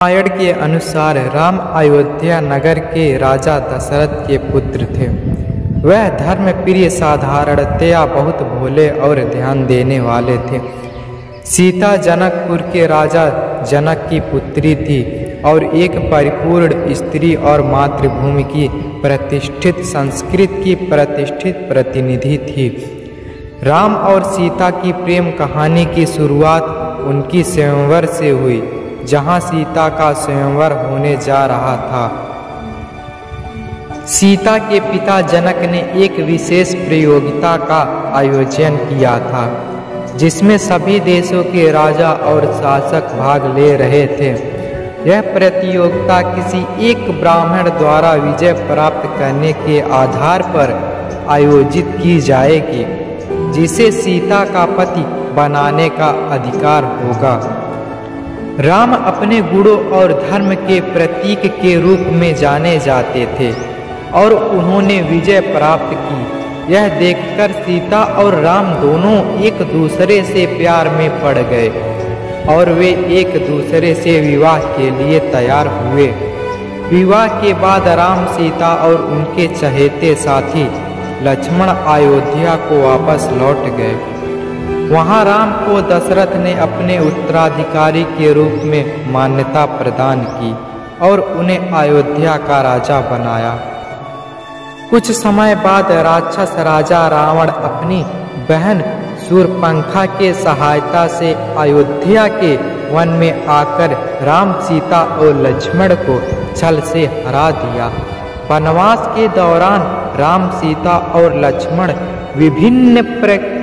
रामायण के अनुसार राम अयोध्या नगर के राजा दशरथ के पुत्र थे। वह धर्म प्रिय, साधारणतया बहुत भोले और ध्यान देने वाले थे। सीता जनकपुर के राजा जनक की पुत्री थी और एक परिपूर्ण स्त्री और मातृभूमि की प्रतिष्ठित संस्कृति की प्रतिष्ठित प्रतिनिधि थी। राम और सीता की प्रेम कहानी की शुरुआत उनकी स्वयंवर से हुई, जहां सीता का स्वयंवर होने जा रहा था। सीता के पिता जनक ने एक विशेष प्रतियोगिता का आयोजन किया था, जिसमें सभी देशों के राजा और शासक भाग ले रहे थे। यह प्रतियोगिता किसी एक ब्राह्मण द्वारा विजय प्राप्त करने के आधार पर आयोजित की जाएगी, जिसे सीता का पति बनाने का अधिकार होगा। राम अपने गुणों और धर्म के प्रतीक के रूप में जाने जाते थे और उन्होंने विजय प्राप्त की। यह देखकर सीता और राम दोनों एक दूसरे से प्यार में पड़ गए और वे एक दूसरे से विवाह के लिए तैयार हुए। विवाह के बाद राम, सीता और उनके चहेते साथी लक्ष्मण अयोध्या को वापस लौट गए। वहां राम को दशरथ ने अपने उत्तराधिकारी के रूप में मान्यता प्रदान की और उन्हें अयोध्या का राजा बनाया। कुछ समय बाद राक्षस राजा रावण अपनी बहन शूर्पणखा के सहायता से अयोध्या के वन में आकर राम, सीता और लक्ष्मण को छल से हरा दिया। वनवास के दौरान राम, सीता और लक्ष्मण विभिन्न प्रक्रियाओं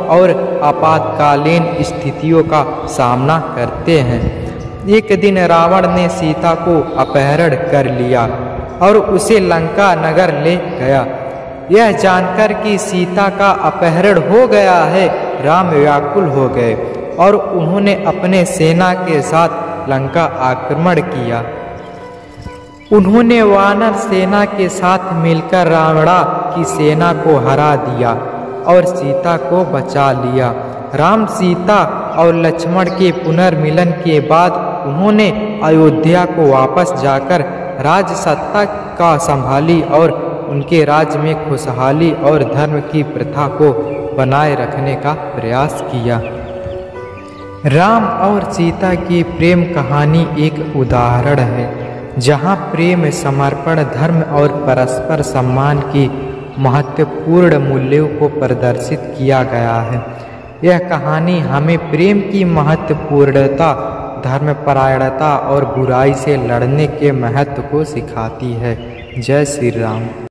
और आपातकालीन स्थितियों का सामना करते हैं। एक दिन रावण ने सीता को अपहरण कर लिया और उसे लंका नगर ले गया। यह जानकर कि सीता का अपहरण हो गया है, राम व्याकुल हो गए और उन्होंने अपने सेना के साथ लंका आक्रमण किया। उन्होंने वानर सेना के साथ मिलकर रावणा की सेना को हरा दिया और सीता को बचा लिया। राम, सीता और लक्ष्मण के पुनर्मिलन के बाद उन्होंने अयोध्या को वापस जाकर राजसत्ता का संभाली और उनके राज्य में खुशहाली और धर्म की प्रथा को बनाए रखने का प्रयास किया। राम और सीता की प्रेम कहानी एक उदाहरण है, जहां प्रेम, समर्पण, धर्म और परस्पर सम्मान की महत्वपूर्ण मूल्यों को प्रदर्शित किया गया है। यह कहानी हमें प्रेम की महत्वपूर्णता, धर्मपरायणता और बुराई से लड़ने के महत्व को सिखाती है। जय श्री राम।